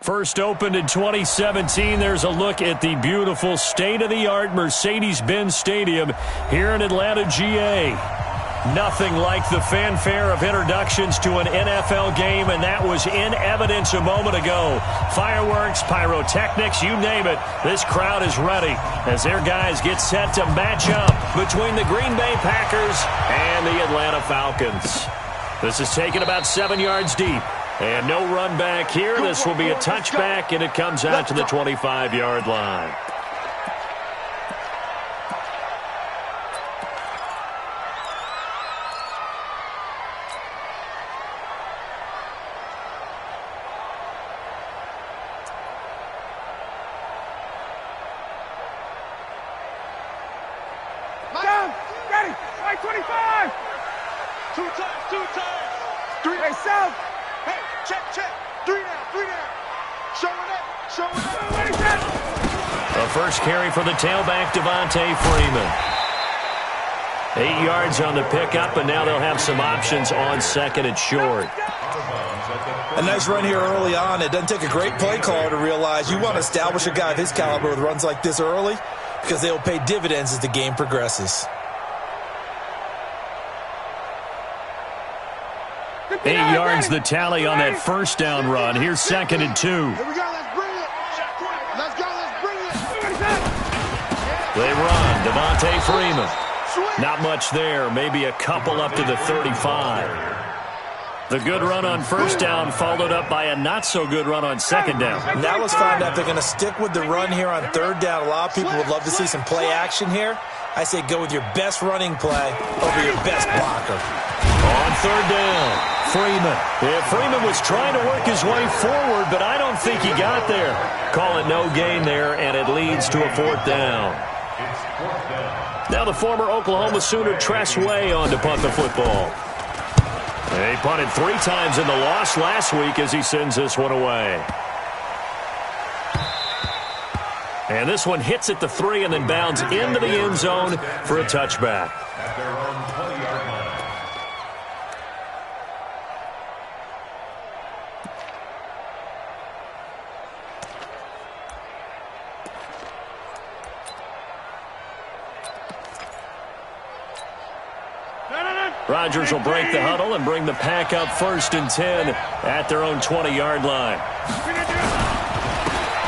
First opened in 2017. There's a look at the beautiful state-of-the-art Mercedes-Benz Stadium here in Atlanta, GA. Nothing like the fanfare of introductions to an NFL game, and that was in evidence a moment ago. Fireworks, pyrotechnics, you name it. This crowd is ready as their guys get set to match up between the Green Bay Packers and the Atlanta Falcons. This is taken about 7 yards deep. And no run back here. This will be a touchback, and it comes out to the 25-yard line. Down, ready, right 25. Two times. Three, hey, south. Hey, check. Three down. Showing up. A first carry for the tailback, Devontae Freeman. 8 yards on the pickup, and now they'll have some options on second and short. A nice run here early on. It doesn't take a great play caller to realize you want to establish a guy of his caliber with runs like this early because they will pay dividends as the game progresses. 8 yards the tally on that first down run. Here's second and 2. Here we go, let's bring it. They run, Devontae Freeman. Not much there, maybe a couple up to the 35. The good run on first down followed up by a not-so-good run on second down. Now let's find out if they're going to stick with the run here on third down. A lot of people would love to see some play action here. I say go with your best running play over your best blocker. On third down, Freeman. Yeah, Freeman was trying to work his way forward, but I don't think he got there. Call it no gain there, and it leads to a fourth down. Now the former Oklahoma Sooner Tress Way on to punt the football. He punted 3 times in the loss last week as he sends this one away. And this one hits at the 3 and then bounds into the end zone for a touchback. Rodgers will break the huddle and bring the pack up first and 10 at their own 20-yard line.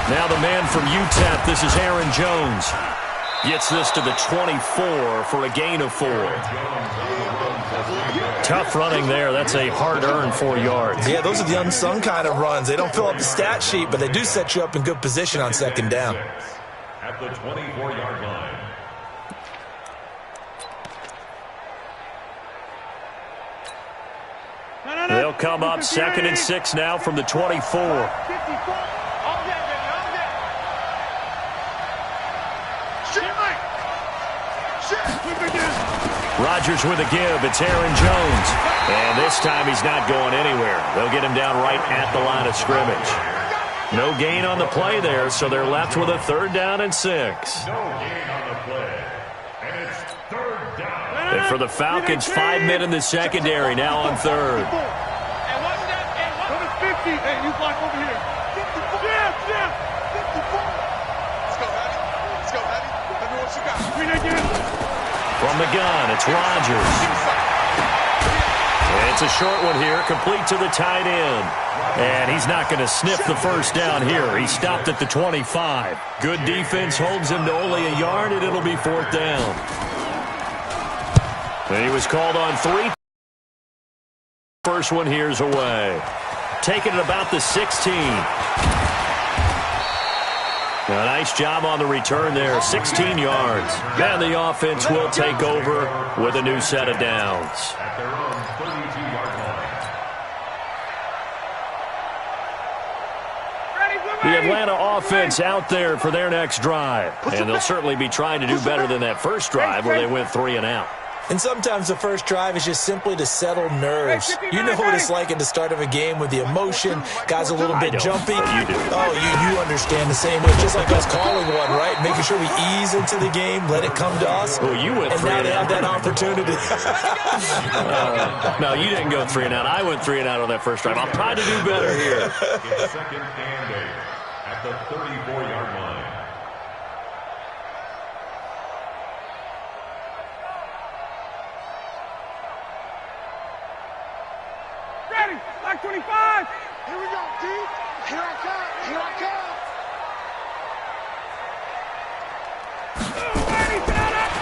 Now the man from UTEP, this is Aaron Jones. Gets this to the 24 for a gain of 4. Tough running there. That's a hard-earned 4 yards. Yeah, those are the unsung kind of runs. They don't fill up the stat sheet, but they do set you up in good position on second down. At the 24-yard line. They'll come up second and 6 now from the 24. Rodgers with a give. It's Aaron Jones. And this time he's not going anywhere. They'll get him down right at the line of scrimmage. No gain on the play there, so they're left with a third down and 6. No gain on the play. And it's third down. And for the Falcons, 5 men in the secondary now on third. Hey, you block over here. 54. Yeah. 54. Let's go, Hattie. Let me know what you got. Green again. From the gun, it's Rodgers. It's a short one here, complete to the tight end. And he's not going to sniff the first down here. He stopped at the 25. Good defense holds him to only a yard, and it'll be fourth down. And he was called on 3. First one here's away. Taking it about the 16. A nice job on the return there, 16 yards. And the offense will take over with a new set of downs. At their own 32-yard line. The Atlanta offense out there for their next drive. And they'll certainly be trying to do better than that first drive where they went 3 and out. And sometimes the first drive is just simply to settle nerves. You know what it's like at the start of a game with the emotion, guys a little bit jumpy. You do. Oh, you understand the same way. Just like us calling one, right? Making sure we ease into the game, let it come to us. Oh, you went and 3 now and they out. have that opportunity. No, you didn't go 3 and out. I went 3 and out on that first drive. I'll try to do better here. It's 2nd and 8 at the 34-yard line. Ready, like 25. Here we go, D. Here I come. Here I come.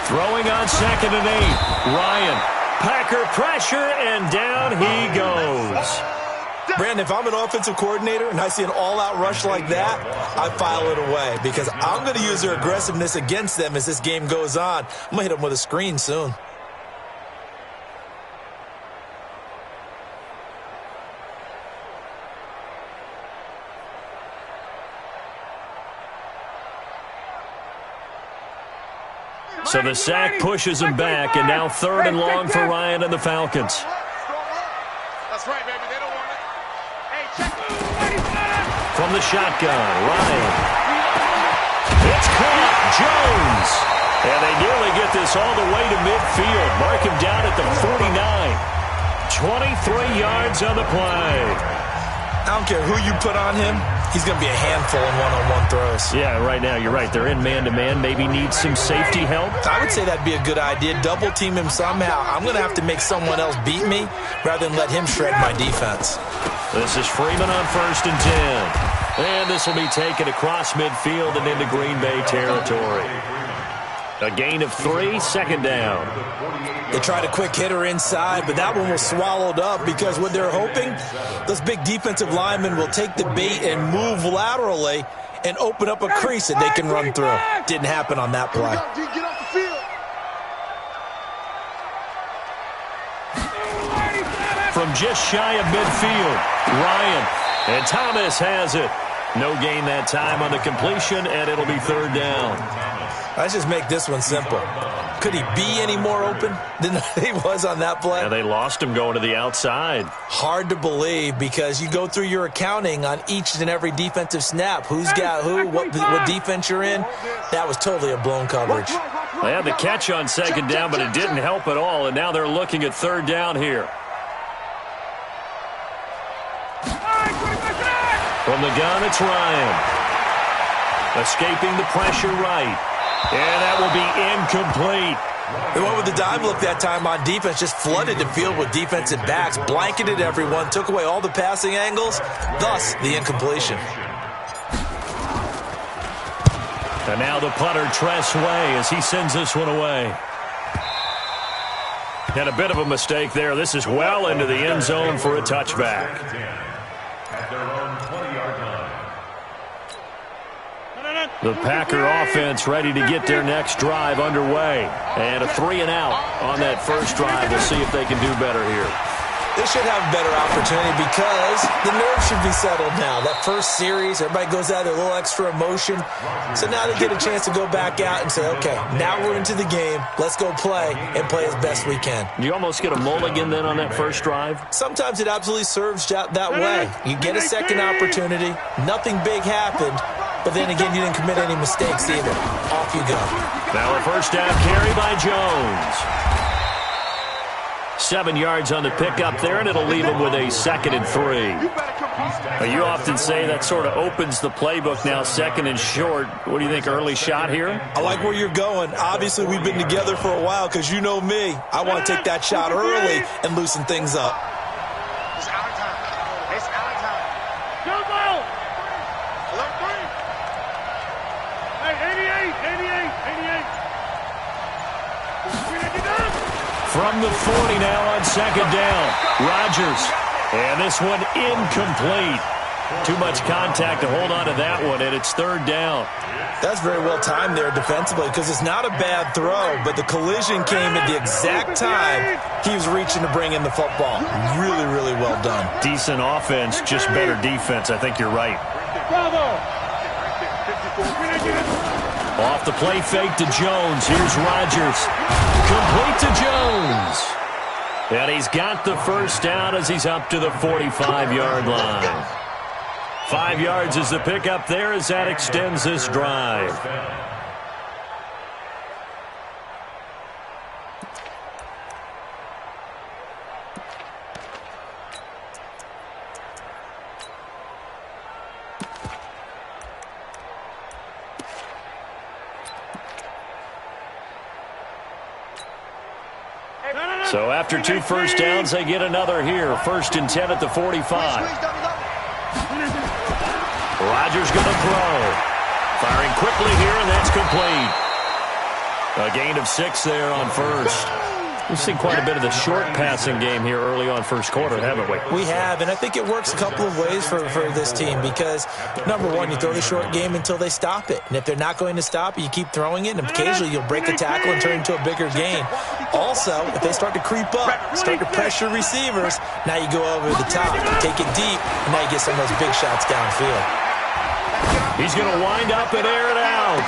Throwing on 2nd and 8. Ryan. Packer pressure, and down he goes. Brandon, if I'm an offensive coordinator and I see an all-out rush like that, I file it away because I'm going to use their aggressiveness against them as this game goes on. I'm going to hit them with a screen soon. So the sack pushes him back, and now 3rd and long for Ryan and the Falcons. That's right, baby. They don't want it. Hey, check. From the shotgun, Ryan. It's caught. Jones. And they nearly get this all the way to midfield. Mark him down at the 49. 23 yards on the play. I don't care who you put on him. He's going to be a handful in one-on-one throws. Yeah, right now, you're right. They're in man-to-man. Maybe need some safety help. I would say that'd be a good idea. Double-team him somehow. I'm going to have to make someone else beat me rather than let him shred my defense. This is Freeman on 1st and 10. And this will be taken across midfield and into Green Bay territory. A gain of 3, 2nd down. They tried a quick hitter inside, but that one was swallowed up because what they're hoping, those big defensive linemen will take the bait and move laterally and open up a crease that they can run through. Didn't happen on that play. Get off the field. From just shy of midfield, Ryan. And Thomas has it. No gain that time on the completion, and it'll be 3rd down. Let's just make this one simple. Could he be any more open than he was on that play? Yeah, they lost him going to the outside. Hard to believe because you go through your accounting on each and every defensive snap. Who's got who, what defense you're in. That was totally a blown coverage. They had the catch on 2nd down, but it didn't help at all, and now they're looking at 3rd down here. From the gun, it's Ryan. Escaping the pressure right. And that will be incomplete. They went with the dive look that time on defense, just flooded the field with defensive backs, blanketed everyone, took away all the passing angles, thus the incompletion. And now the punter, Tress Way, as he sends this one away. And a bit of a mistake there. This is well into the end zone for a touchback. At their own 20-yard line. The Packer offense ready to get their next drive underway. And a 3 and out on that first drive. We'll see if they can do better here. They should have a better opportunity because the nerves should be settled now. That first series, everybody goes out with a little extra emotion. So now they get a chance to go back out and say, okay, now we're into the game. Let's go play and play as best we can. You almost get a mulligan then on that first drive? Sometimes it absolutely serves that way. You get a second opportunity. Nothing big happened. But then again, you didn't commit any mistakes either. Off you go. Now a first down carry by Jones. 7 yards on the pickup there, and it'll leave him with a 2nd and 3. You often say that sort of opens the playbook now, 2nd and short. What do you think, early shot here? I like where you're going. Obviously, we've been together for a while because you know me. I want to take that shot early and loosen things up. It's our time. It's our time. Go, ball. Alert 3. Hey, 88. From the 40 now on 2nd down. Rodgers. And this one incomplete. Too much contact to hold on to that one, and it's 3rd down. That's very well timed there defensively because it's not a bad throw, but the collision came at the exact time he was reaching to bring in the football. Really, really well done. Decent offense, just better defense. I think you're right. Bravo. Off the play fake to Jones. Here's Rodgers. Complete to Jones. And he's got the first down as he's up to the 45-yard line. 5 yards is the pickup there as that extends this drive. So after 2 first downs, they get another here. 1st and 10 at the 45. Rodgers going to throw. Firing quickly here, and that's complete. A gain of 6 there on first. We've seen quite a bit of the short passing game here early on first quarter, haven't we? We have, and I think it works a couple of ways for this team because, number one, you throw the short game until they stop it. And if they're not going to stop it, you keep throwing it, and occasionally you'll break a tackle and turn it into a bigger gain. Also, if they start to creep up, start to pressure receivers, now you go over the top, take it deep, and now you get some of those big shots downfield. He's going to wind up and air it out.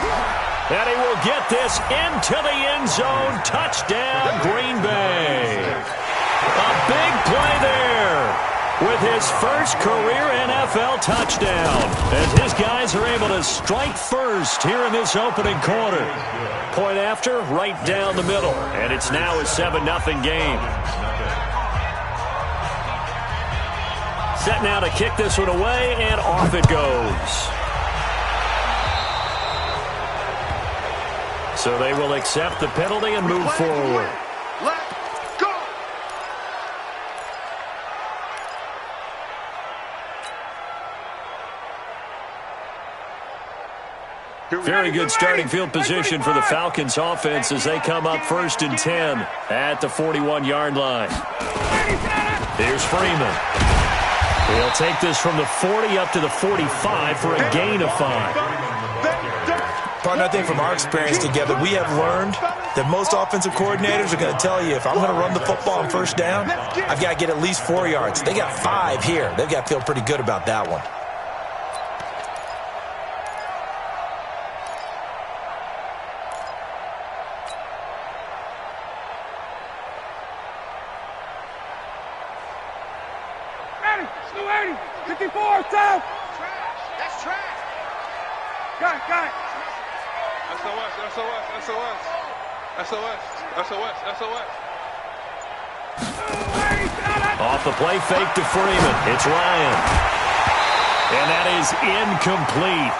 And he will get this into the end zone. Touchdown, Green Bay. A big play there with his first career NFL touchdown. As his guys are able to strike first here in this opening quarter. Point after, right down the middle. And it's now a 7-0 game. Set now to kick this one away, and off it goes. So they will accept the penalty and move forward. Let's go. Very good starting field position for the Falcons offense as they come up 1st and 10 at the 41-yard line. Here's Freeman. He'll take this from the 40 up to the 45 for a gain of 5. Partner, I think from our experience together, we have learned that most offensive coordinators are going to tell you, if I'm going to run the football on first down, I've got to get at least 4 yards. They got 5 here. They've got to feel pretty good about that one. Ready, 280, 54, south. That's trash. Got it. SOS. Off the play fake to Freeman. It's Ryan. And that is incomplete.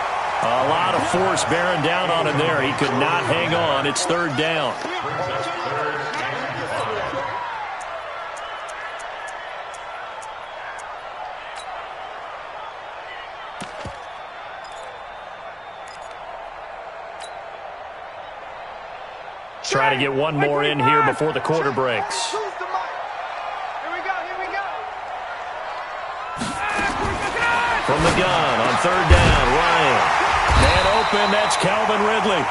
A lot of force bearing down on him there. He could not hang on. It's 3rd down. Try to get one more in here before the quarter breaks. Here we go. From the gun on 3rd down, Ryan. Man open, that's Calvin Ridley.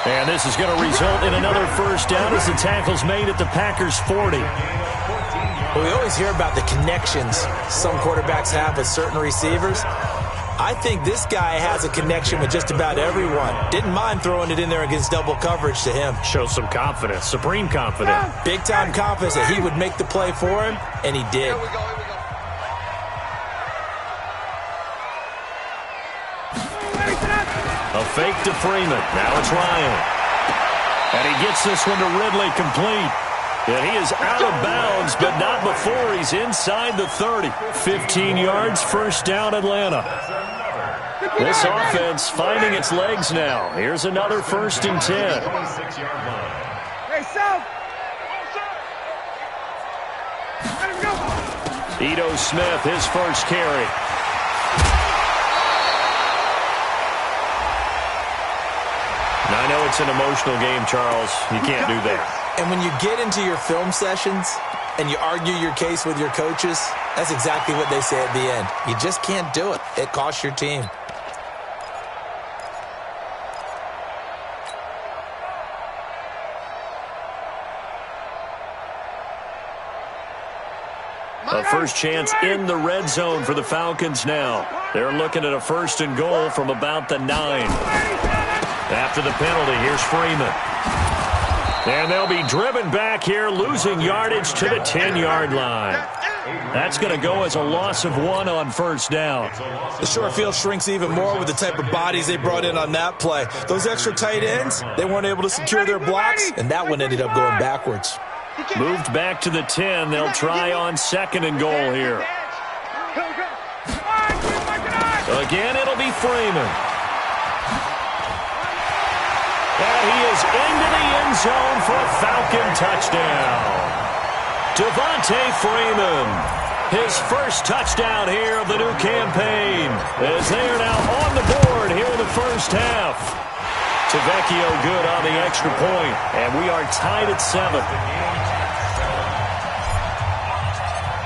And this is going to result in another first down as the tackle's made at the Packers' 40. Well, we always hear about the connections some quarterbacks have with certain receivers. I think this guy has a connection with just about everyone. Didn't mind throwing it in there against double coverage to him. Shows some confidence, supreme confidence. Big-time confidence that he would make the play for him, and he did. A fake to Freeman. Now it's Ryan. And he gets this one to Ridley complete. And he is out of bounds, but not before he's inside the 30. 15 yards, first down, Atlanta. This offense finding its legs now. Here's another 1st and 10. Hey, South. Ito Smith, his first carry. Now, I know it's an emotional game, Charles. You can't do that. And when you get into your film sessions and you argue your case with your coaches, that's exactly what they say at the end. You just can't do it. It costs your team. A first chance in the red zone for the Falcons now. They're looking at a 1st and goal from about the 9. After the penalty, here's Freeman. And they'll be driven back here, losing yardage to the 10-yard line. That's going to go as a loss of 1 on first down. The short field shrinks even more with the type of bodies they brought in on that play. Those extra tight ends, they weren't able to secure their blocks, and that one ended up going backwards. Moved back to the 10. They'll try on 2nd and goal here. Again, it'll be Freeman. And he is into the end zone for a Falcon touchdown. Devontae Freeman, his first touchdown here of the new campaign, as they are now on the board here in the first half. Tavecchio good on the extra point, and we are tied at 7.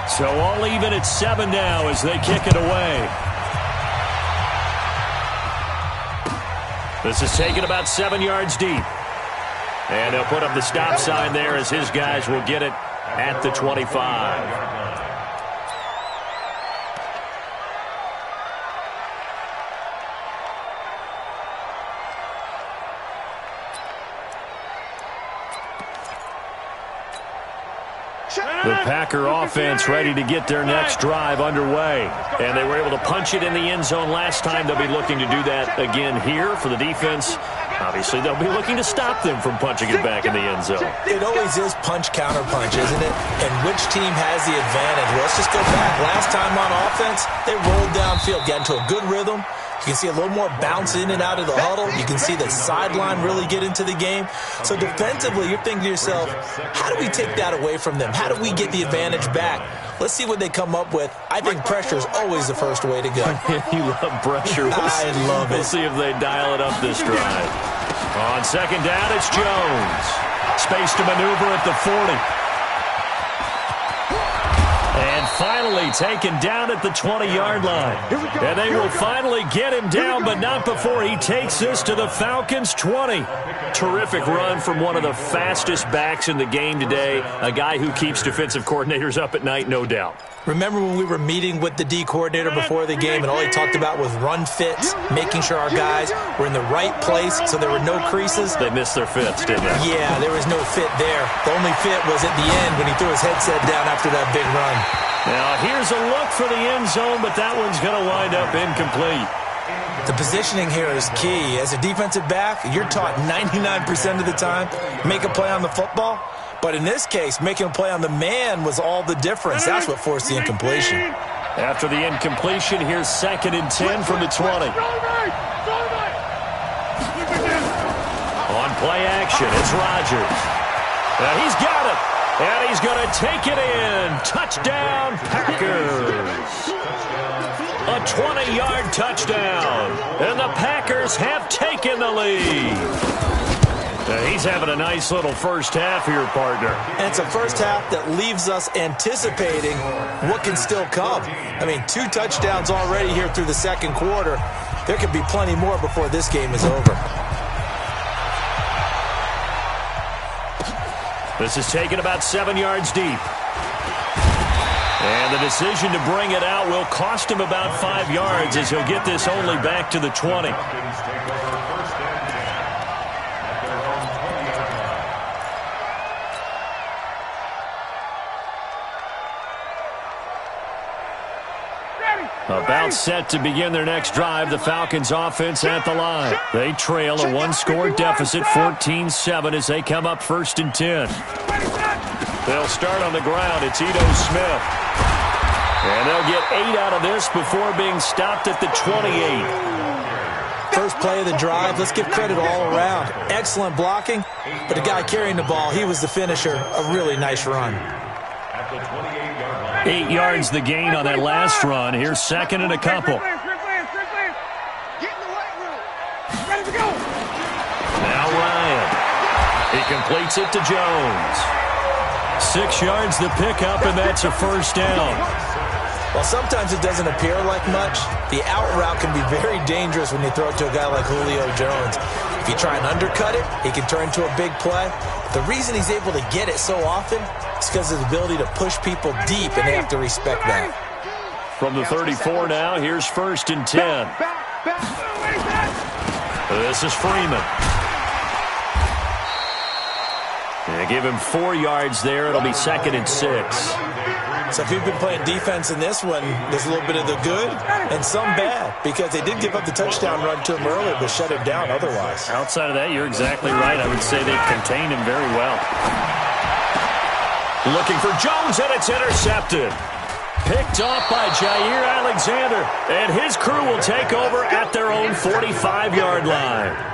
So all even at 7 now as they kick it away. This is taken about 7 yards deep. And they'll put up the stop sign there as his guys will get it at the 25. The Packer offense ready to get their next drive underway. And they were able to punch it in the end zone last time. They'll be looking to do that again here for the defense. Obviously, they'll be looking to stop them from punching it back in the end zone. It always is punch-counter-punch, isn't it? And which team has the advantage? Well, let's just go back. Last time on offense, they rolled downfield, got into a good rhythm. You can see a little more bounce in and out of the huddle. You can see the sideline really get into the game. So defensively, you're thinking to yourself, how do we take that away from them? How do we get the advantage back? Let's see what they come up with. I think pressure is always the first way to go. You love pressure. I love it. We'll see if they dial it up this drive. On 2nd down, it's Jones. Space to maneuver at the 40. And finally taken down at the 20-yard line. And they will finally get him down, but not before he takes this to the Falcons' 20. Terrific run from one of the fastest backs in the game today, a guy who keeps defensive coordinators up at night, no doubt. Remember when we were meeting with the D coordinator before the game and all he talked about was run fits, making sure our guys were in the right place so there were no creases? They missed their fits, didn't they? Yeah, there was no fit there. The only fit was at the end when he threw his headset down after that big run. Now here's a look for the end zone, but that one's going to wind up incomplete. The positioning here is key. As a defensive back, you're taught 99% of the time, make a play on the football. But in this case, making a play on the man was all the difference. That's what forced the incompletion. After the incompletion, here's 2nd and 10 from the 20. On play action, it's Rodgers. And he's got it. And he's going to take it in. Touchdown, Packers. A 20-yard touchdown. And the Packers have taken the lead. He's having a nice little first half here, partner. And it's a first half that leaves us anticipating what can still come. I mean, 2 touchdowns already here through the second quarter. There could be plenty more before this game is over. This is taken about 7 yards deep. And the decision to bring it out will cost him about 5 yards as he'll get this only back to the 20. About set to begin their next drive, the Falcons offense at the line. They trail a 1-score deficit, 14-7, as they come up 1st and 10. They'll start on the ground. It's Ito Smith. And they'll get 8 out of this before being stopped at the 28. First play of the drive, let's give credit all around. Excellent blocking, but the guy carrying the ball, he was the finisher. A really nice run. 8 yards the gain on that last run. Here's 2nd and a couple. Now Ryan. He completes it to Jones. 6 yards the pickup, and that's a first down. Well, sometimes it doesn't appear like much. The out route can be very dangerous when you throw it to a guy like Julio Jones. If you try and undercut it, he can turn into a big play. The reason he's able to get it so often is because of his ability to push people deep, and they have to respect that. From the 34 now, here's 1st and 10. This is Freeman. And give him 4 yards there. It'll be 2nd and 6. So if you've been playing defense in this one, there's a little bit of the good and some bad, because they did give up the touchdown run to him earlier, but shut him down otherwise. Outside of that, you're exactly right. I would say they contained him very well. Looking for Jones, and it's intercepted. Picked off by Jair Alexander, and his crew will take over at their own 45-yard line.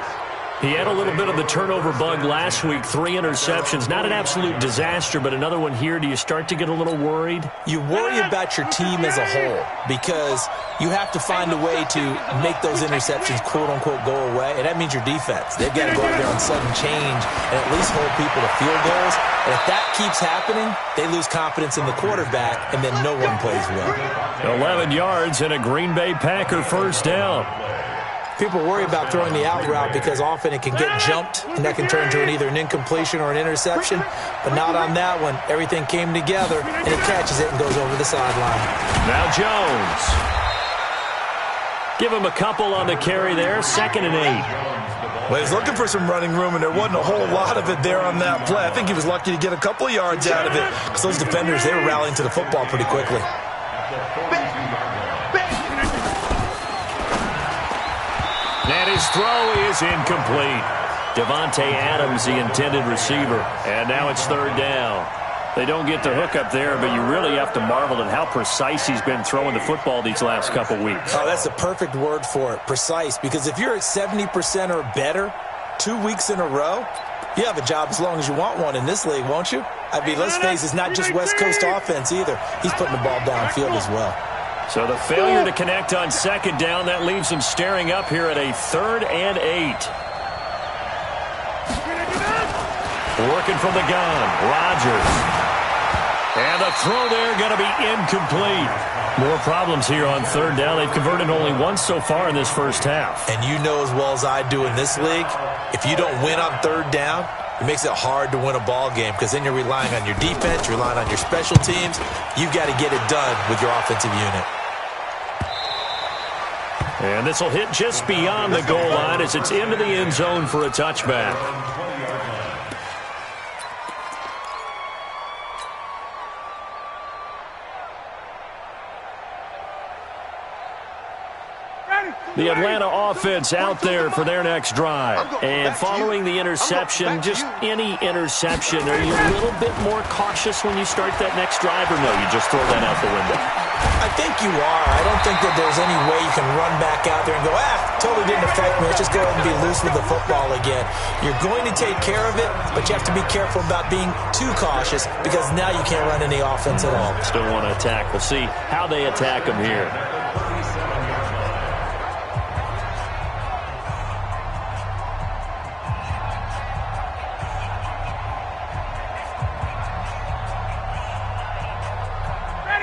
He had a little bit of the turnover bug last week, 3 interceptions. Not an absolute disaster, but another one here. Do you start to get a little worried? You worry about your team as a whole, because you have to find a way to make those interceptions, quote-unquote, go away, and that means your defense. They've got to go out there on sudden change and at least hold people to field goals. And if that keeps happening, they lose confidence in the quarterback, and then no one plays well. 11 yards and a Green Bay Packer first down. People worry about throwing the out route because often it can get jumped, and that can turn into either an incompletion or an interception. But not on that one. Everything came together, and he catches it and goes over the sideline. Now Jones. Give him a couple on the carry there. 2nd and 8. Well, he's looking for some running room, and there wasn't a whole lot of it there on that play. I think he was lucky to get a couple of yards out of it, because those defenders, they were rallying to the football pretty quickly. And his throw is incomplete. Devontae Adams, the intended receiver. And now it's 3rd down. They don't get the hook up there, but you really have to marvel at how precise he's been throwing the football these last couple weeks. Oh, that's the perfect word for it, precise. Because if you're at 70% or better 2 weeks in a row, you have a job as long as you want one in this league, won't you? I mean, let's face it, it's not just West Coast offense either. He's putting the ball downfield as well. So the failure to connect on 2nd down, that leaves him staring up here at a 3rd and 8. Working from the gun, Rodgers. And the throw there going to be incomplete. More problems here on 3rd down. They've converted only once so far in this first half. And you know as well as I do in this league, if you don't win on 3rd down, it makes it hard to win a ball game, because then you're relying on your defense, you're relying on your special teams. You've got to get it done with your offensive unit. And this will hit just beyond the goal line as it's into the end zone for a touchback. The Atlanta offense out there for their next drive. And following the interception, just any interception, are you a little bit more cautious when you start that next drive, or no, you just throw that out the window? I think you are. I don't think that there's any way you can run back out there and go, totally didn't affect me. Let's just go ahead and be loose with the football again. You're going to take care of it, but you have to be careful about being too cautious, because now you can't run any offense at all. Still want to attack. We'll see how they attack them here.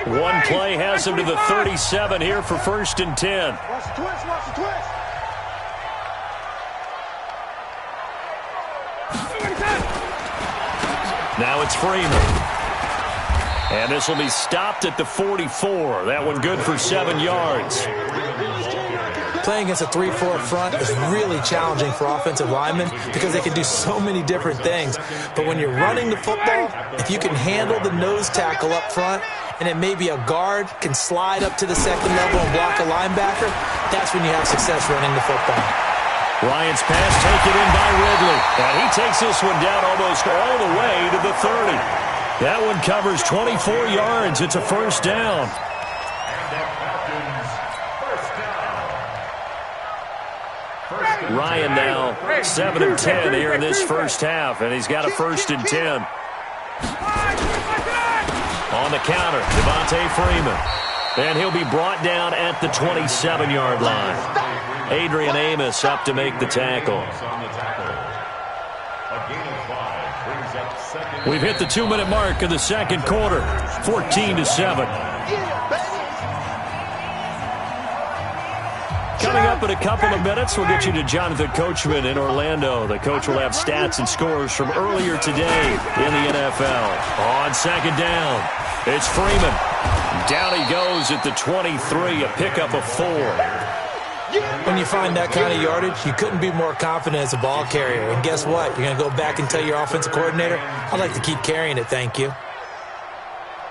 One play has him to the 37 here for 1st and 10. Watch the twist, watch the twist. Now it's Freeman. And this will be stopped at the 44. That one good for 7 yards. Playing against a 3-4 front is really challenging for offensive linemen, because they can do so many different things. But when you're running the football, if you can handle the nose tackle up front, and then maybe a guard can slide up to the 2nd level and block a linebacker, that's when you have success running the football. Ryan's pass taken in by Ridley. And he takes this one down almost all the way to the 30. That one covers 24 yards. It's a 1st down. Ryan now 7 of 10 here in this first half, and he's got a 1st and 10. On the counter, Devontae Freeman. And he'll be brought down at the 27-yard line. Adrian Amos up to make the tackle. We've hit the 2-minute mark of the 2nd quarter, 14-7. Coming up in a couple of minutes, we'll get you to Jonathan Coachman in Orlando. The coach will have stats and scores from earlier today in the NFL. On 2nd down, it's Freeman. Down he goes at the 23, a pickup of 4. When you find that kind of yardage, you couldn't be more confident as a ball carrier. And guess what? You're going to go back and tell your offensive coordinator, I'd like to keep carrying it, thank you.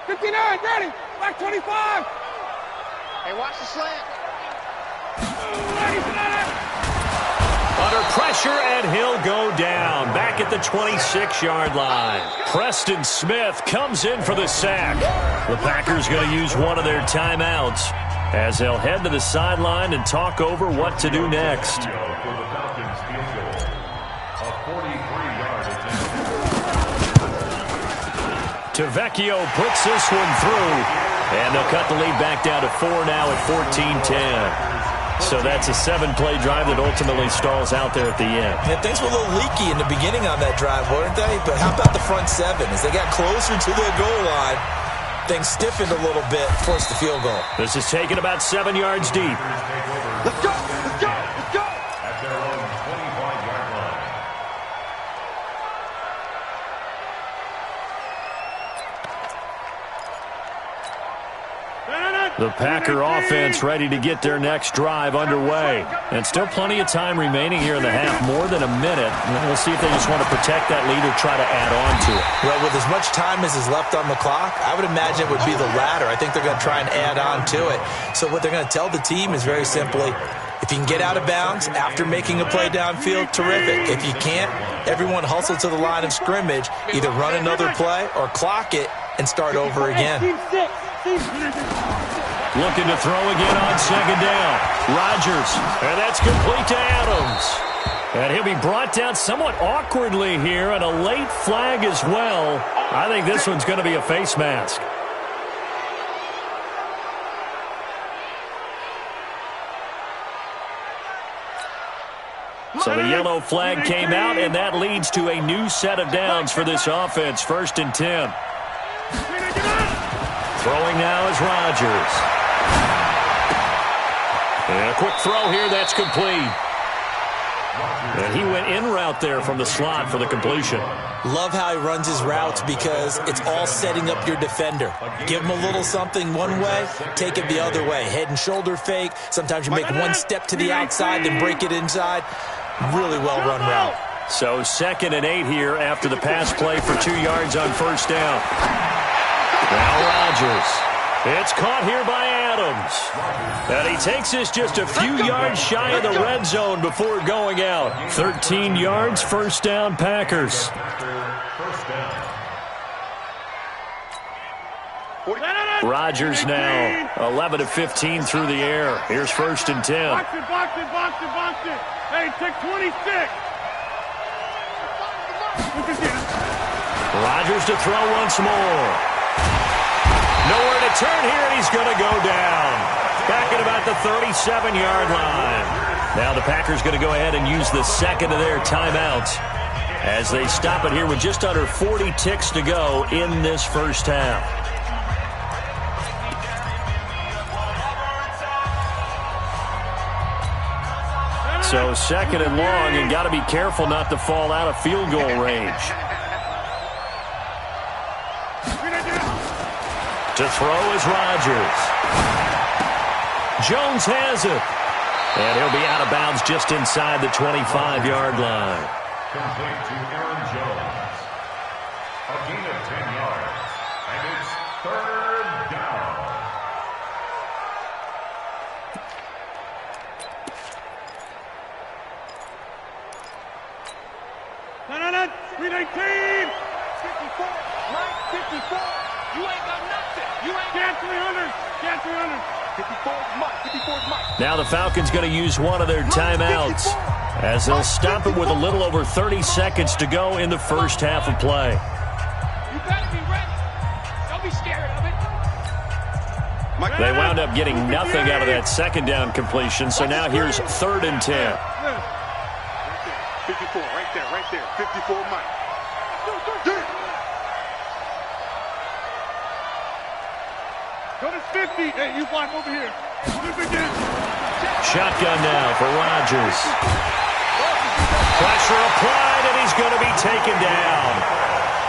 59, ready. Back 25. Hey, watch the slant. Under pressure, and he'll go down. Back at the 26-yard line. Preston Smith comes in for the sack. The Packers going to use one of their timeouts as they'll head to the sideline and talk over what to do next. Tavecchio puts this one through, and they'll cut the lead back down to 4 now at 14-10. So that's a 7-play drive that ultimately stalls out there at the end. Yeah, things were a little leaky in the beginning on that drive, weren't they? But how about the front seven? As they got closer to their goal line, things stiffened a little bit, forced the field goal. This is taken about 7 yards deep. Let's go. Let's go. Let's go. At their own 25-yard line. The Packer offense ready to get their next drive underway. And still plenty of time remaining here in the half, more than a minute. We'll see if they just want to protect that lead or try to add on to it. Well, with as much time as is left on the clock, I would imagine it would be the latter. I think they're going to try and add on to it. So what they're going to tell the team is very simply, if you can get out of bounds after making a play downfield, terrific. If you can't, everyone hustle to the line of scrimmage, either run another play or clock it and start over again. Looking to throw again on second down. Rodgers, and that's complete to Adams. And he'll be brought down somewhat awkwardly here, and a late flag as well. I think this one's going to be a face mask. So the yellow flag came out, and that leads to a new set of downs for this offense. 1st and 10. Throwing now is Rodgers. And a quick throw here, that's complete. And he went in route there from the slot for the completion. Love how he runs his routes because it's all setting up your defender. Give him a little something one way, take it the other way. Head and shoulder fake. Sometimes you make one step to the outside, then break it inside. Really well-run route. So 2nd and 8 here after the pass play for 2 yards on 1st down. Now Rodgers. It's caught here by Adams. And he takes this just a few yards shy of the red zone before going out. 13 yards, 1st down, Packers. Rodgers now 11 of 15 through the air. Here's 1st and 10. Box it. Hey, take 26. Rodgers to throw once more. Nowhere to turn here, and he's going to go down. Back at about the 37-yard line. Now the Packers going to go ahead and use the 2nd of their timeouts as they stop it here with just under 40 ticks to go in this first half. So 2nd and long, and got to be careful not to fall out of field goal range. To throw is Rodgers. Jones has it. And he'll be out of bounds just inside the 25-yard line. Complete to Aaron Jones. A gain of 10 yards. And it's 3rd down. No. 319. 54. Mike, 54. You ain't got nothing. You ain't got 300. Got 300. 54 is Mike. Now the Falcons going to use one of their timeouts as they'll stop it with a little over 30 seconds to go in the first half of play. You better be ready. Don't be scared of it. They wound up getting nothing out of that 2nd down completion, so now here's 3rd and 10. 54, right there. 54 Mike. Go to 50. Hey, you block over here. Shotgun now for Rodgers. Pressure applied, and he's going to be taken down.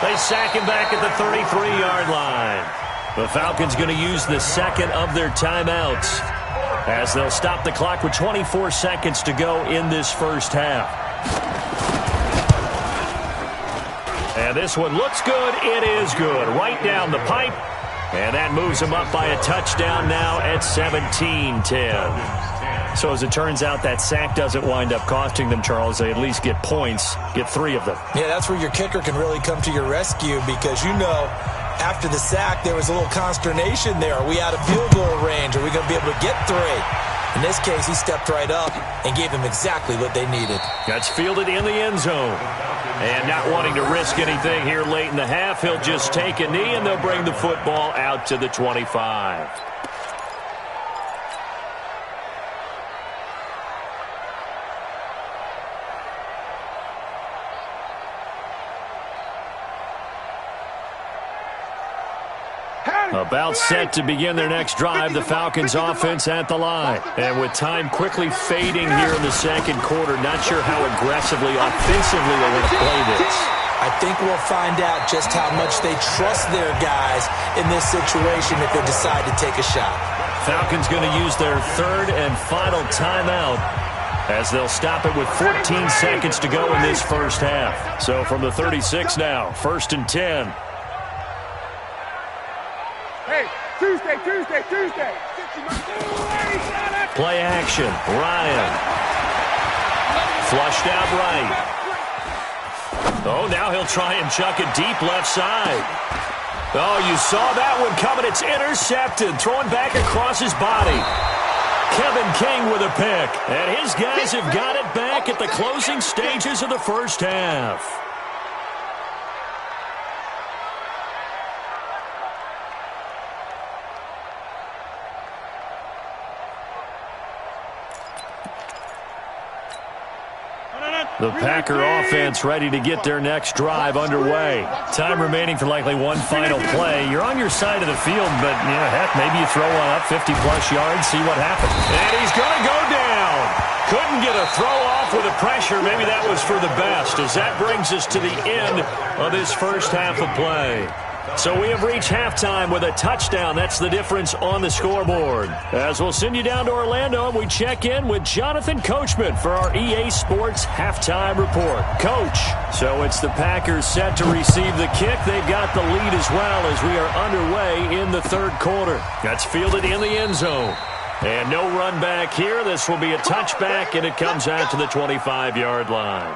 They sack him back at the 33-yard line. The Falcons going to use the 2nd of their timeouts as they'll stop the clock with 24 seconds to go in this first half. And this one looks good. It is good. Right down the pipe. And that moves them up by a touchdown now at 17-10. So as it turns out, that sack doesn't wind up costing them, Charles. They at least get points, get 3 of them. Yeah, that's where your kicker can really come to your rescue because, after the sack, there was a little consternation there. Are we out of field goal range? Are we going to be able to get 3? In this case, he stepped right up and gave them exactly what they needed. That's fielded in the end zone. And not wanting to risk anything here late in the half, he'll just take a knee, and they'll bring the football out to the 25. About set to begin their next drive, the Falcons offense at the line. And with time quickly fading here in the second quarter, not sure how aggressively, offensively they want to play this. I think we'll find out just how much they trust their guys in this situation if they decide to take a shot. Falcons going to use their third and final timeout as they'll stop it with 14 seconds to go in this first half. So from the 36 now, 1st and 10. Hey, Tuesday. Play action. Ryan. Flushed out right. Oh, now he'll try and chuck it deep left side. Oh, you saw that one coming. It's intercepted. Throwing back across his body. Kevin King with a pick. And his guys have got it back at the closing stages of the first half. The Packer offense ready to get their next drive underway. Time remaining for likely one final play. You're on your side of the field, but heck, maybe you throw one up 50-plus yards, see what happens. And he's going to go down. Couldn't get a throw off with the pressure. Maybe that was for the best, as that brings us to the end of this first half of play. So we have reached halftime with a touchdown. That's the difference on the scoreboard. As we'll send you down to Orlando, and we check in with Jonathan Coachman for our EA Sports Halftime Report. Coach, so it's the Packers set to receive the kick. They've got the lead as well as we are underway in the third quarter. That's fielded in the end zone. And no run back here. This will be a touchback, and it comes out to the 25-yard line.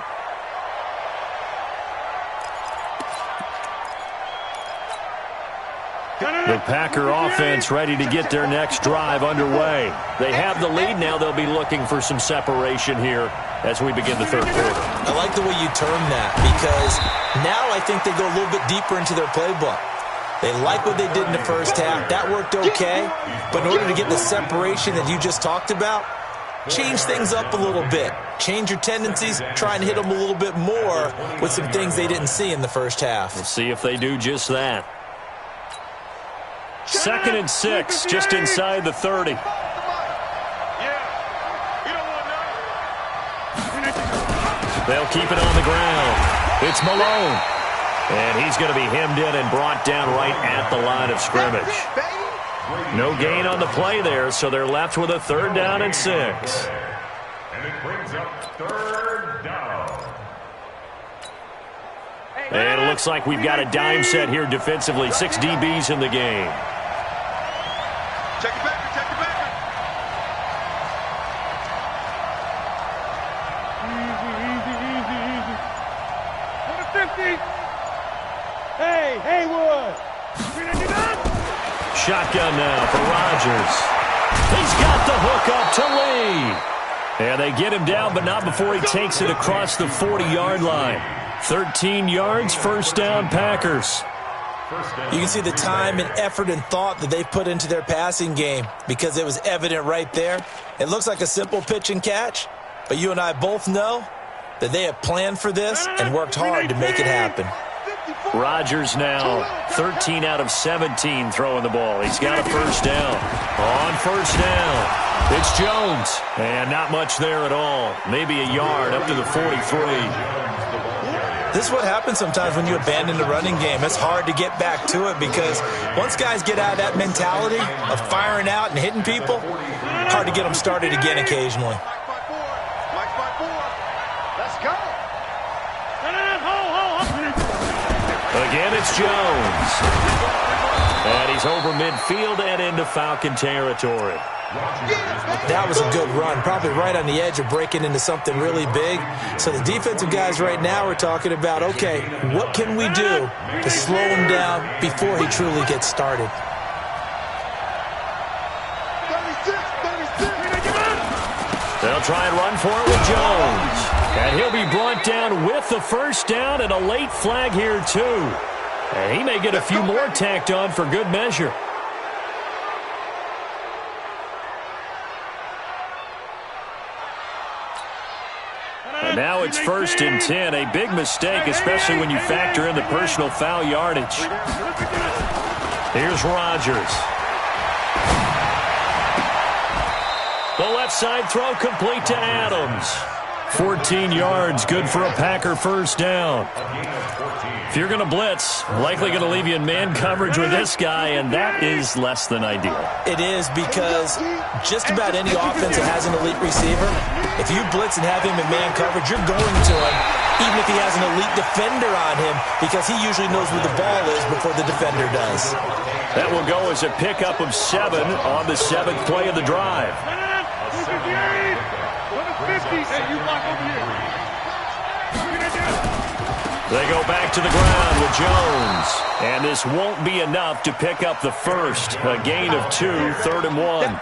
The Packer offense ready to get their next drive underway. They have the lead. Now they'll be looking for some separation here as we begin the third quarter. I like the way you term that because now I think they go a little bit deeper into their playbook. They like what they did in the first half. That worked okay. But in order to get the separation that you just talked about, change things up a little bit. Change your tendencies. Try and hit them a little bit more with some things they didn't see in the first half. We'll see if they do just that. 2nd and 6, just inside the 30. They'll keep it on the ground. It's Malone. And he's going to be hemmed in and brought down right at the line of scrimmage. No gain on the play there, so they're left with a 3rd down and 6. And it brings up 3rd down. And it looks like we've got a dime set here defensively. 6 DBs in the game. Check it back. Easy. 150. Hey, Haywood. Shotgun now for Rodgers. He's got the hook up to Lee. And they get him down, but not before he takes it across the 40-yard line. 13 yards, 1st down, Packers. You can see the time and effort and thought that they put into their passing game because it was evident right there. It looks like a simple pitch and catch, but you and I both know that they have planned for this and worked hard to make it happen. Rodgers now 13 out of 17 throwing the ball. He's got a 1st down. On 1st down, it's Jones. And not much there at all. Maybe a yard up to the 43. This is what happens sometimes when you abandon the running game. It's hard to get back to it because once guys get out of that mentality of firing out and hitting people, Hard to get them started again occasionally. Let's go. Again, it's Jones. And he's over midfield and into Falcon territory. That was a good run, probably right on the edge of breaking into something really big. So the defensive guys right now are talking about, okay, what can we do to slow him down before he truly gets started? They'll try and run for it with Jones. And he'll be brought down with the first down and a late flag here, too. And he may get a few more tacked on for good measure. And now it's 1st and 10. A big mistake, especially when you factor in the personal foul yardage. Here's Rodgers. The left side throw complete to Adams. 14 yards, good for a Packer first down. If you're going to blitz, likely going to leave you in man coverage with this guy, and that is less than ideal. It is, because just about any offense that has an elite receiver, if you blitz and have him in man coverage, you're going to him, even if he has an elite defender on him, because he usually knows where the ball is before the defender does. That will go as a pickup of 7 on the 7th play of the drive. They go back to the ground with Jones. And this won't be enough to pick up the first. A gain of 2, 3rd and 1.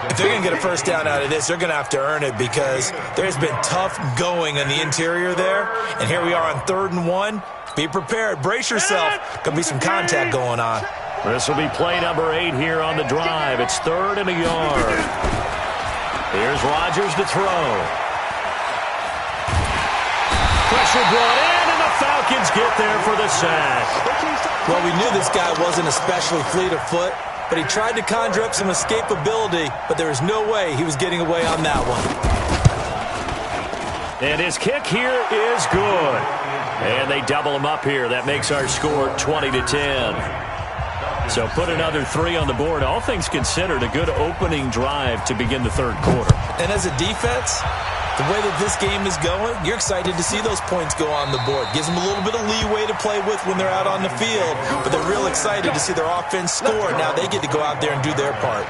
If they're going to get a first down out of this, they're going to have to earn it, because there's been tough going on the interior there. And here we are on 3rd and 1. Be prepared. Brace yourself. Going to be some contact going on. This will be play number 8 here on the drive. It's 3rd and a yard. Here's Rodgers to throw. Pressure brought in, and the Falcons get there for the sack. Well, we knew this guy wasn't especially fleet of foot, but he tried to conjure up some escapability, but there was no way he was getting away on that one. And his kick here is good. And they double him up here. That makes our score 20-10. So put another 3 on the board. All things considered, a good opening drive to begin the 3rd quarter. And as a defense, the way that this game is going, you're excited to see those points go on the board. Gives them a little bit of leeway to play with when they're out on the field, but they're real excited to see their offense score. Now they get to go out there and do their part.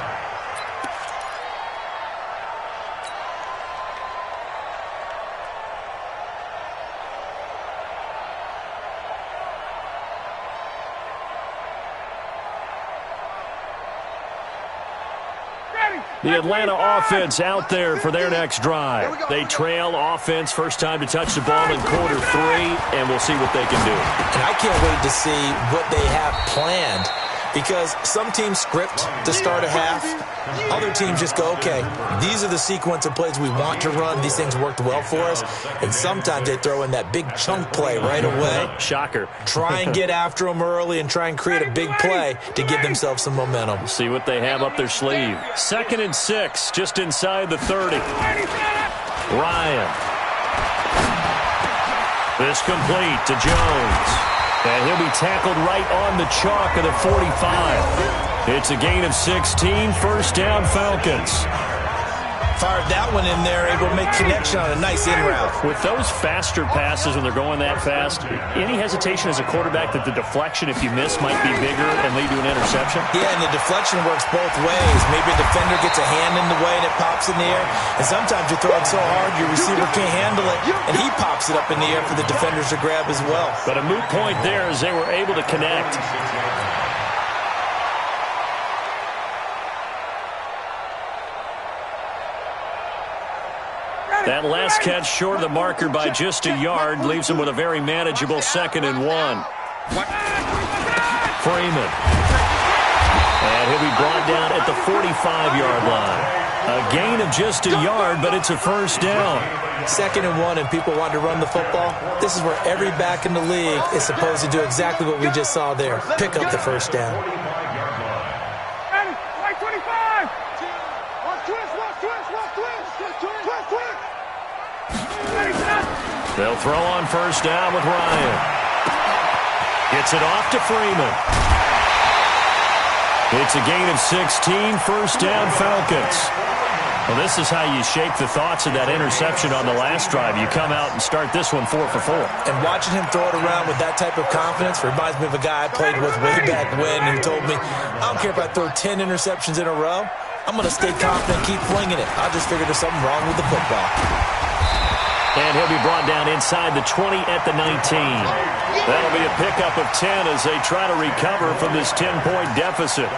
The Atlanta offense out there for their next drive. They trail offense, first time to touch the ball in quarter 3, and we'll see what they can do. And I can't wait to see what they have planned, because some teams script to start a half. Other teams just go, okay, these are the sequence of plays we want to run. These things worked well for us. And sometimes they throw in that big chunk play right away. Shocker. Try and get after them early and try and create a big play to give themselves some momentum. See what they have up their sleeve. 2nd and 6, just inside the 30. Ryan. This complete to Jones. And he'll be tackled right on the chalk of the 45. It's a gain of 16, first down Falcons. Fired that one in there, able to make connection on a nice in route. With those faster passes when they're going that fast, any hesitation as a quarterback that the deflection, if you miss, might be bigger and lead to an interception? Yeah, and the deflection works both ways. Maybe a defender gets a hand in the way and it pops in the air. And sometimes you throw it so hard your receiver can't handle it, and he pops it up in the air for the defenders to grab as well. But a moot point there as they were able to connect. That last catch short of the marker by just a yard leaves him with a very manageable 2nd and 1. Freeman. And he'll be brought down at the 45-yard line. A gain of just a yard, but it's a first down. 2nd and 1, and people want to run the football. This is where every back in the league is supposed to do exactly what we just saw there. Pick up the first down. They'll throw on first down with Ryan. Gets it off to Freeman. It's a gain of 16, first down Falcons. Well, this is how you shape the thoughts of that interception on the last drive. You come out and start this one 4 for 4. And watching him throw it around with that type of confidence reminds me of a guy I played with way back when who told me, I don't care if I throw 10 interceptions in a row. I'm going to stay confident and keep flinging it. I just figured there's something wrong with the football. And he'll be brought down inside the 20 at the 19. That'll be a pickup of 10 as they try to recover from this 10-point deficit.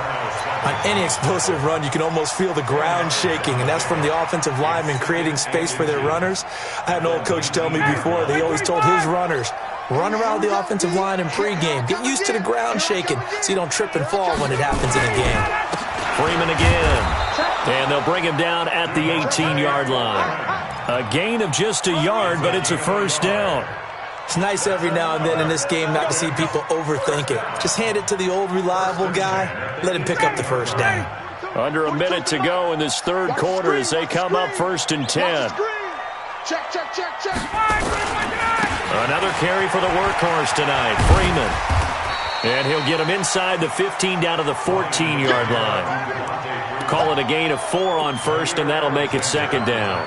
On any explosive run, you can almost feel the ground shaking, and that's from the offensive linemen creating space for their runners. I had an old coach tell me before, they always told his runners, run around the offensive line in pregame. Get used to the ground shaking so you don't trip and fall when it happens in a game. Freeman again. And they'll bring him down at the 18-yard line. A gain of just a yard, but it's a first down. It's nice every now and then in this game not to see people overthink it. Just hand it to the old reliable guy. Let him pick up the first down. Under a minute to go in this third quarter as they come up 1st and 10. Check. Another carry for the workhorse tonight, Freeman. And he'll get him inside the 15 down to the 14-yard line. Call it a gain of 4 on first, and that'll make it second down.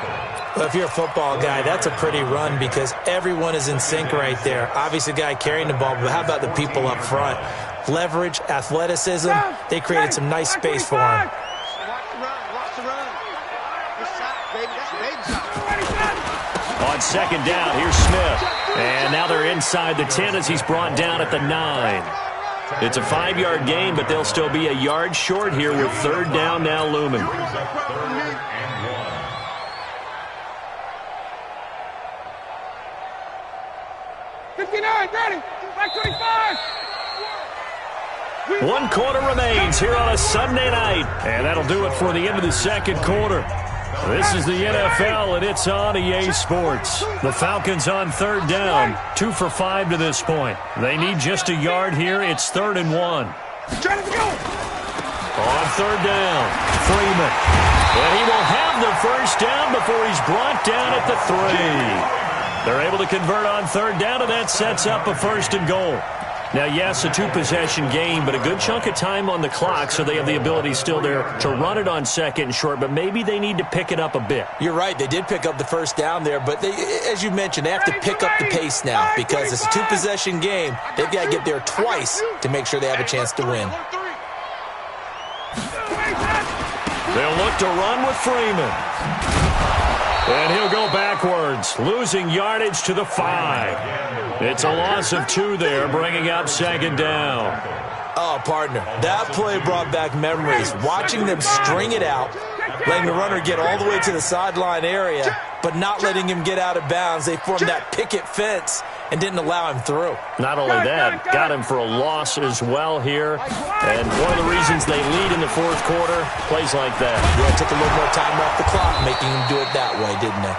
Well, if you're a football guy, that's a pretty run because everyone is in sync right there. Obviously, the guy carrying the ball, but how about the people up front? Leverage, athleticism, they created some nice space for him. On second down, here's Smith. And now they're inside the 10 as he's brought down at the 9. It's a 5-yard gain, but they'll still be a yard short here with third down now looming. One quarter remains here on a Sunday night. And that'll do it for the end of the second quarter. This is the NFL, and it's on EA Sports. The Falcons on third down, 2 for 5 to this point. They need just a yard here. It's 3rd and 1. On third down, Freeman. And he will have the first down before he's brought down at the 3. They're able to convert on third down, and that sets up a 1st and goal. Now, yes, a 2-possession game, but a good chunk of time on the clock, so they have the ability still there to run it on second and short, but maybe they need to pick it up a bit. You're right. They did pick up the first down there, but they, as you mentioned, they have to pick up the pace now because it's a 2-possession game. They've got to get there twice to make sure they have a chance to win. They'll look to run with Freeman. And he'll go backwards, losing yardage to the 5. It's a loss of 2 there, bringing up second down. Oh, partner, that play brought back memories. Watching them string it out, letting the runner get all the way to the sideline area, but not letting him get out of bounds. They formed that picket fence and didn't allow him through. Not only that, got him for a loss as well here. And one of the reasons they lead in the fourth quarter, plays like that. Yeah, it took a little more time off the clock, making him do it that way, didn't it?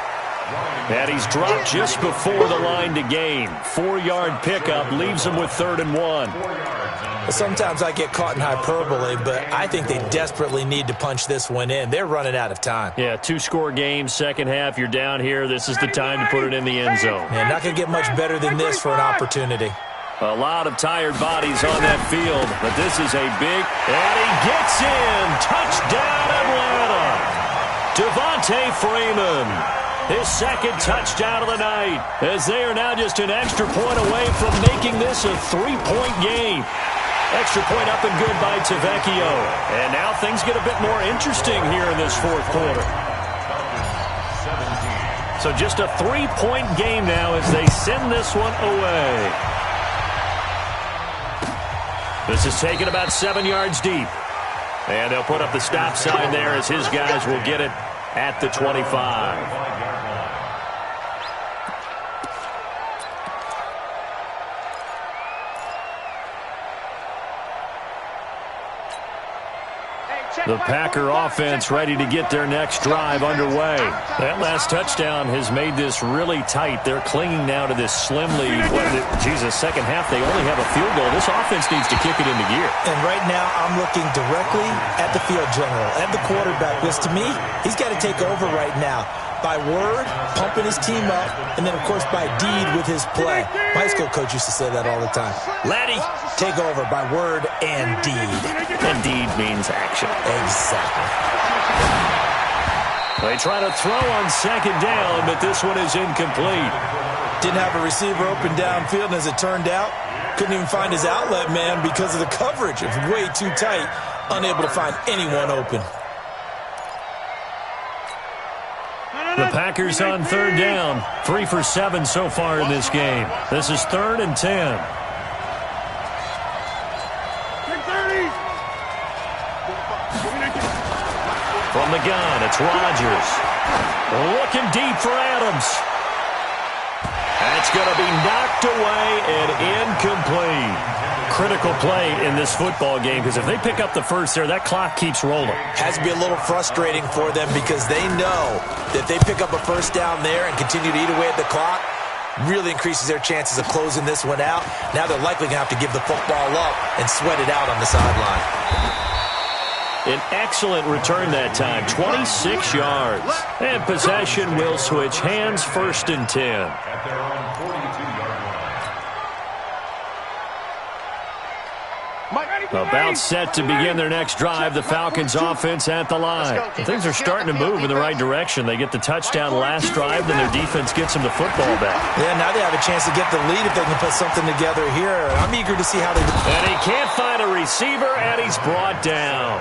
And he's dropped just before the line to gain. 4-yard pickup leaves him with 3rd and 1. Sometimes I get caught in hyperbole, but I think they desperately need to punch this one in. They're running out of time. Yeah, 2-score game, second half, you're down here. This is the time to put it in the end zone. Yeah, not going to get much better than this for an opportunity. A lot of tired bodies on that field, but this is a big, and he gets in. Touchdown, Atlanta. Devontae Freeman. His second touchdown of the night, as they are now just an extra point away from making this a 3-point game. Extra point up and good by Tavecchio. And now things get a bit more interesting here in this fourth quarter. So just a 3-point game now as they send this one away. This is taken about 7 yards deep. And they'll put up the stop sign there as his guys will get it at the 25. The Packer offense ready to get their next drive underway. That last touchdown has made this really tight. They're clinging now to this slim lead. Second half, they only have a field goal. This offense needs to kick it into gear. And right now, I'm looking directly at the field general, at the quarterback, because to me, he's got to take over right now. by word, pumping his team up, and then, of course, by deed with his play. My high school coach used to say that all the time. Laddie, take over by word and deed. And deed means action. Exactly. They try to throw on second down, but this one is incomplete. Didn't have a receiver open downfield, and as it turned out, couldn't even find his outlet man because of the coverage. It was way too tight, unable to find anyone open. The Packers on third down. 3 for 7 so far in this game. This is 3rd and 10. From the gun, it's Rodgers. Looking deep for Adams. And it's going to be knocked away and incomplete. Critical play in this football game, because if they pick up the first there, that clock keeps rolling. Has to be a little frustrating for them because they know that if they pick up a first down there and continue to eat away at the clock, really increases their chances of closing this one out. Now they're likely going to have to give the football up and sweat it out on the sideline. An excellent return that time, 26 yards. And possession will switch hands, 1st and 10. At their own 42-yard line. About set to begin their next drive, the Falcons offense at the line. Things are starting to move in the right direction. They get the touchdown last drive, then their defense gets them the football back. Yeah, now they have a chance to get the lead if they can put something together here. I'm eager to see how they do. And he can't find a receiver, and he's brought down.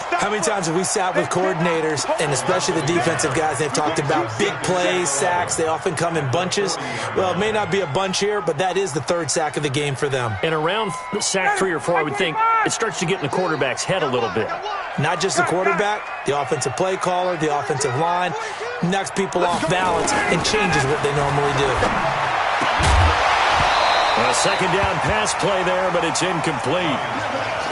How many times have we sat with coordinators, and especially the defensive guys, they've talked about big plays, sacks. They often come in bunches. Well, it may not be a bunch here, but that is the 3rd sack of the game for them. And around sack 3 or 4, I would think it starts to get in the quarterback's head a little bit. Not just the quarterback, the offensive play caller, the offensive line, knocks people off balance and changes what they normally do. A second down pass play there, but it's incomplete.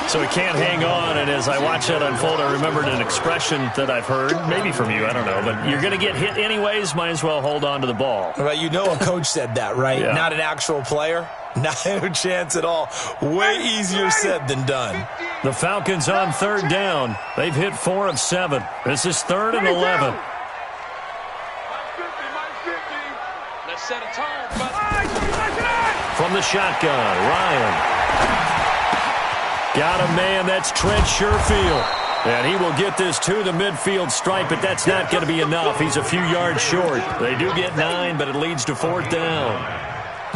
So he can't hang on, and as I watch that unfold, I remembered an expression that I've heard, maybe from you, I don't know, but you're going to get hit anyways, might as well hold on to the ball. Right, you know a coach said that, right? Yeah. Not an actual player. Not a chance at all. Way easier said than done. The Falcons on 3rd down. They've hit 4 of 7. This is 3rd and 11. Let's set a tone, brother. From the shotgun, Ryan. Got a man, that's Trent Sherfield. And he will get this to the midfield stripe, but that's not going to be enough. He's a few yards short. They do get 9, but it leads to 4th down.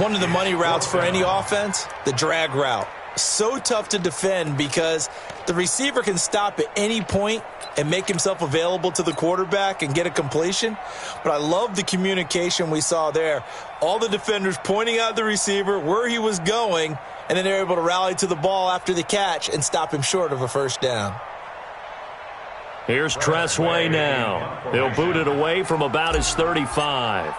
One of the money routes for any offense, the drag route. So tough to defend because the receiver can stop at any point and make himself available to the quarterback and get a completion. But I love the communication we saw there. All the defenders pointing out the receiver, where he was going, and then they're able to rally to the ball after the catch and stop him short of a first down. Here's Tressway now. He'll boot it away from about his 35.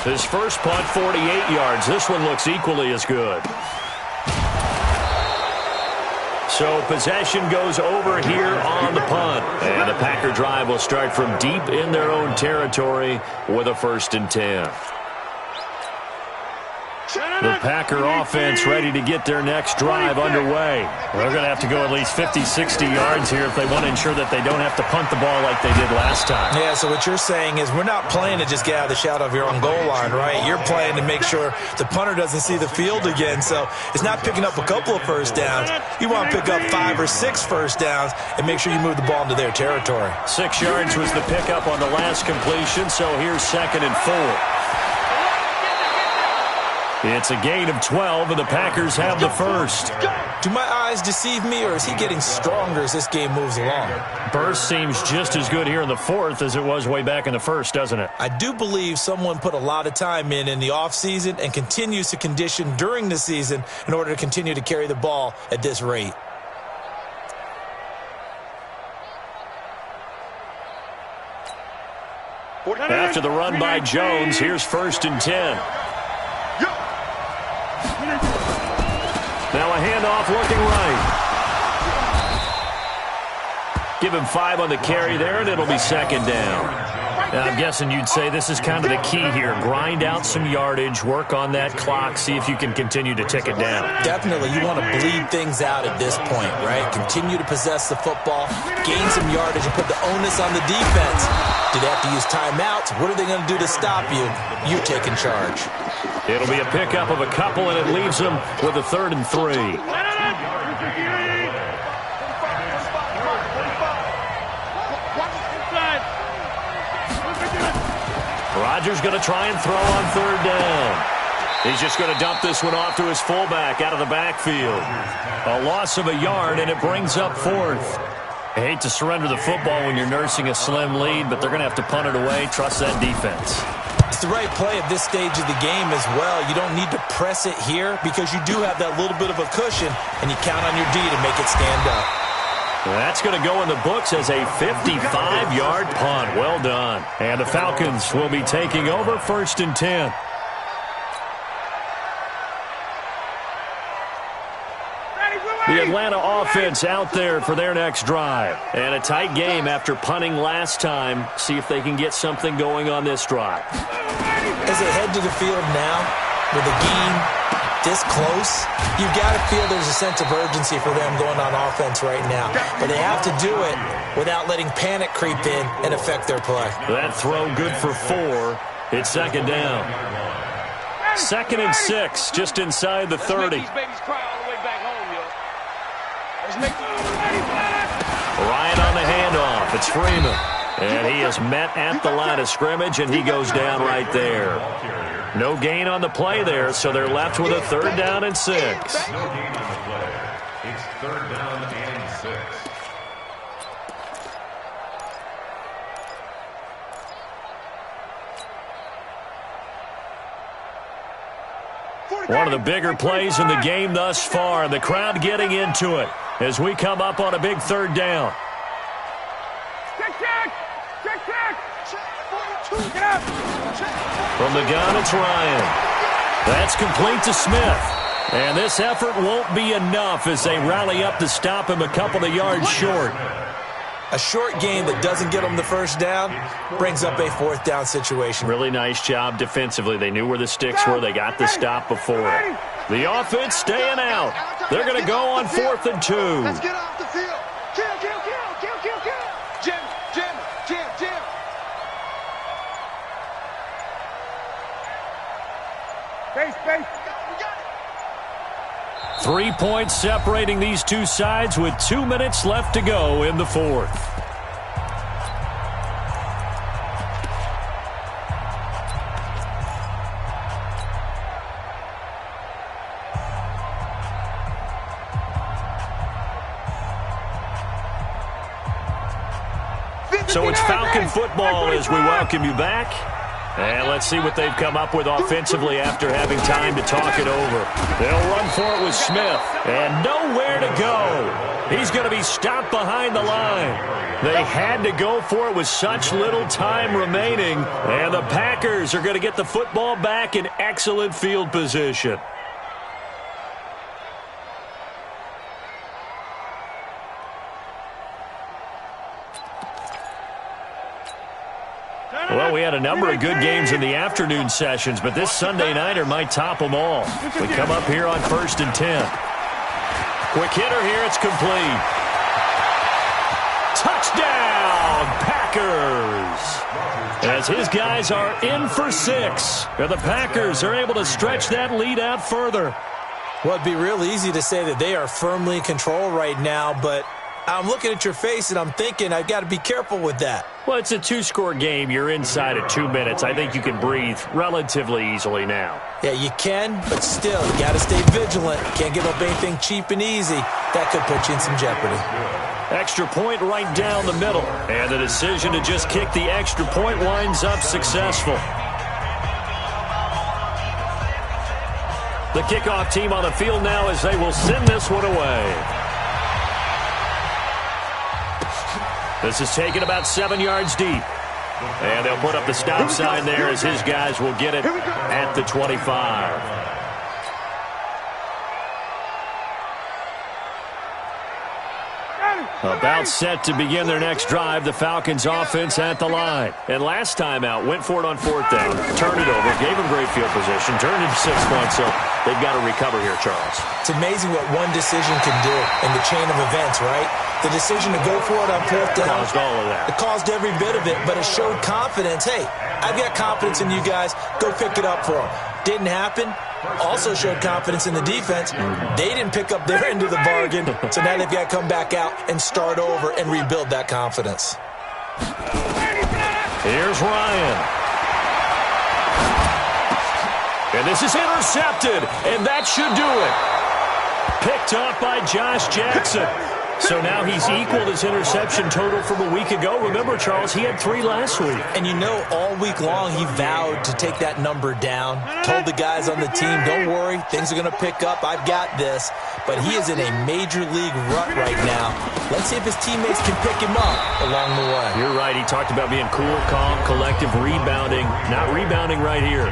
His first punt, 48 yards. This one looks equally as good. So possession goes over here on the punt. And the Packer drive will start from deep in their own territory with a 1st and 10. The Packer offense ready to get their next drive underway. They're going to have to go at least 50, 60 yards here if they want to ensure that they don't have to punt the ball like they did last time. Yeah, so what you're saying is we're not playing to just get out of the shadow of your own goal line, right? You're playing to make sure the punter doesn't see the field again. So it's not picking up a couple of first downs. You want to pick up 5 or 6 first downs and make sure you move the ball into their territory. 6 yards was the pickup on the last completion, so here's 2nd and 4. It's a gain of 12, and the Packers have the first. Do my eyes deceive me, or is he getting stronger as this game moves along? Burst seems just as good here in the 4th as it was way back in the 1st, doesn't it? I do believe someone put a lot of time in the offseason and continues to condition during the season in order to continue to carry the ball at this rate. After the run by Jones, here's 1st and 10. Now a handoff looking right. Give him 5 on the carry there, and it'll be 2nd down. I'm guessing you'd say this is kind of the key here. Grind out some yardage, work on that clock, see if you can continue to tick it down. Definitely, you want to bleed things out at this point, right? Continue to possess the football, gain some yardage, and put the onus on the defense. Do they have to use timeouts? What are they going to do to stop you? You take in charge. It'll be a pickup of a couple, and it leaves them with a 3rd and 3. Rodgers going to try and throw on 3rd down. He's just going to dump this one off to his fullback out of the backfield. A loss of a yard, and it brings up 4th. I hate to surrender the football when you're nursing a slim lead, but they're going to have to punt it away. Trust that defense. It's the right play at this stage of the game as well. You don't need to press it here because you do have that little bit of a cushion, and you count on your D to make it stand up. That's going to go in the books as a 55-yard punt. Well done. And the Falcons will be taking over 1st and 10. The Atlanta offense out there for their next drive. And a tight game after punting last time. See if they can get something going on this drive. As they head to the field now with a game this close, you've got to feel there's a sense of urgency for them going on offense right now. But they have to do it without letting panic creep in and affect their play. That throw good for 4. It's 2nd down. 2nd and 6, just inside the 30. Ryan on the handoff. It's Freeman. And he is met at the line of scrimmage, and he goes down right there. No gain on the play there, so they're left with a 3rd down and 6. No gain on the play. It's 3rd down and 6. One of the bigger plays in the game thus far. The crowd getting into it as we come up on a big 3rd down. From the gun, it's Ryan. That's complete to Smith. And this effort won't be enough as they rally up to stop him a couple of yards short. A short game that doesn't get them the 1st down brings up a 4th down situation. Really nice job defensively. They knew where the sticks were. They got the stop before it. The offense staying out. They're going to go on 4th and 2. Let's get off the field. Kill. Jim. Base. 3 points separating these two sides with 2 minutes left to go in the 4th. So it's Falcon football as we welcome you back. And let's see what they've come up with offensively after having time to talk it over. They'll run for it with Smith. And nowhere to go. He's going to be stopped behind the line. They had to go for it with such little time remaining. And the Packers are going to get the football back in excellent field position. Well, we had a number of good games in the afternoon sessions, but this Sunday nighter might top them all. We come up here on 1st and 10. Quick hitter here, it's complete. Touchdown, Packers! As his guys are in for 6. And the Packers are able to stretch that lead out further. Well, it'd be real easy to say that they are firmly in control right now, but I'm looking at your face and I'm thinking I've got to be careful with that. Well, it's a 2-score game. You're inside of 2 minutes. I think you can breathe relatively easily now. Yeah, you can, but still, you got to stay vigilant. Can't give up anything cheap and easy. That could put you in some jeopardy. Extra point right down the middle. And the decision to just kick the extra point winds up successful. The kickoff team on the field now as they will send this one away. This is taken about 7 yards deep. And they'll put up the stop sign there as his guys will get it at the 25. About set to begin their next drive, the Falcons offense at the line. And last time out, went for it on 4th down, turned it over, gave them great field position, turned it 6 points, so they've got to recover here, Charles. It's amazing what one decision can do in the chain of events, right? The decision to go for it on 4th down. Caused all of that. It caused every bit of it, but it showed confidence. Hey, I've got confidence in you guys. Go pick it up for them. Didn't happen. Also showed confidence in the defense. They didn't pick up their end of the bargain, so now they've got to come back out and start over and rebuild that confidence. Here's Ryan. And this is intercepted, and that should do it. Picked up by Josh Jackson. So now he's equaled his interception total from a week ago. Remember, Charles, he had 3 last week. And you know, all week long he vowed to take that number down. Told the guys on the team, don't worry, things are going to pick up. I've got this. But he is in a major league rut right now. Let's see if his teammates can pick him up along the way. You're right. He talked about being cool, calm, collective, rebounding. Not rebounding right here.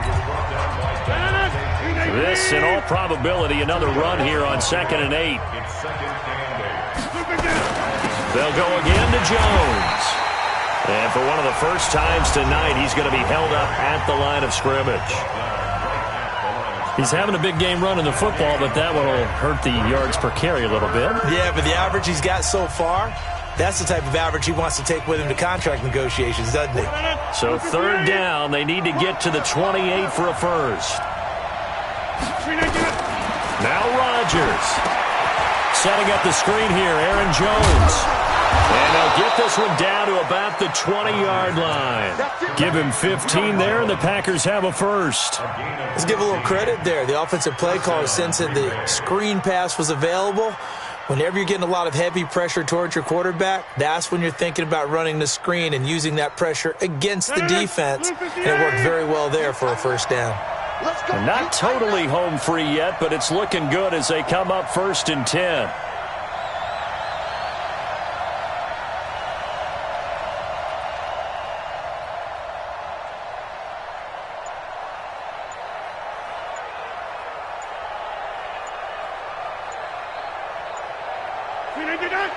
This, in all probability, another run here on 2nd and 8. They'll go again to Jones. And for one of the first times tonight, he's going to be held up at the line of scrimmage. He's having a big game running the football, but that one will hurt the yards per carry a little bit. Yeah, but the average he's got so far, that's the type of average he wants to take with him to contract negotiations, doesn't he? So 3rd down, they need to get to the 28 for a first. Now Rodgers. Setting up the screen here, Aaron Jones. And they'll get this one down to about the 20-yard line. Give him 15 there, and the Packers have a first. Let's give a little credit there. The offensive play caller sensed that the screen pass was available. Whenever you're getting a lot of heavy pressure towards your quarterback, that's when you're thinking about running the screen and using that pressure against the defense. And it worked very well there for a first down. Not totally home free yet, but it's looking good as they come up 1st and 10.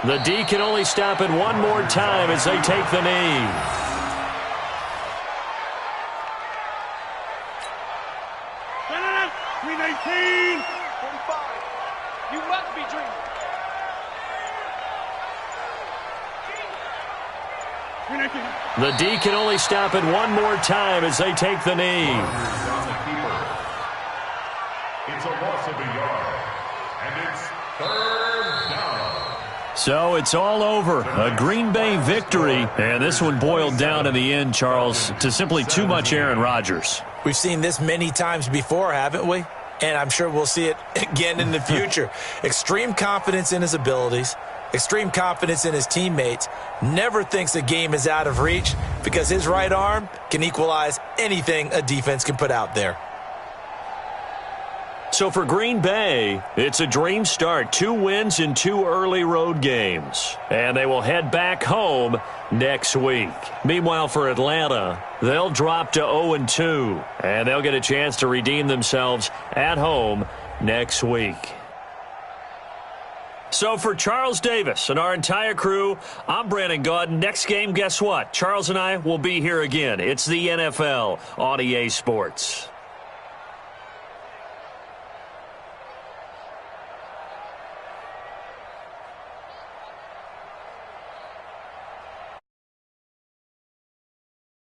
The D can only stop it one more time as they take the knee. The D can only stop it one more time as they take the knee. It's a loss of a yard, and it's 3rd down. So it's all over. A Green Bay victory. And this one boiled down in the end, Charles, to simply too much Aaron Rodgers. We've seen this many times before, haven't we? And I'm sure we'll see it again in the future. Extreme confidence in his abilities. Extreme confidence in his teammates. Never thinks a game is out of reach because his right arm can equalize anything a defense can put out there. So for Green Bay, it's a dream start. 2 wins in 2 early road games. And they will head back home next week. Meanwhile, for Atlanta, they'll drop to 0-2. And they'll get a chance to redeem themselves at home next week. So for Charles Davis and our entire crew, I'm Brandon Gaudin. Next game, guess what? Charles and I will be here again. It's the NFL on EA Sports.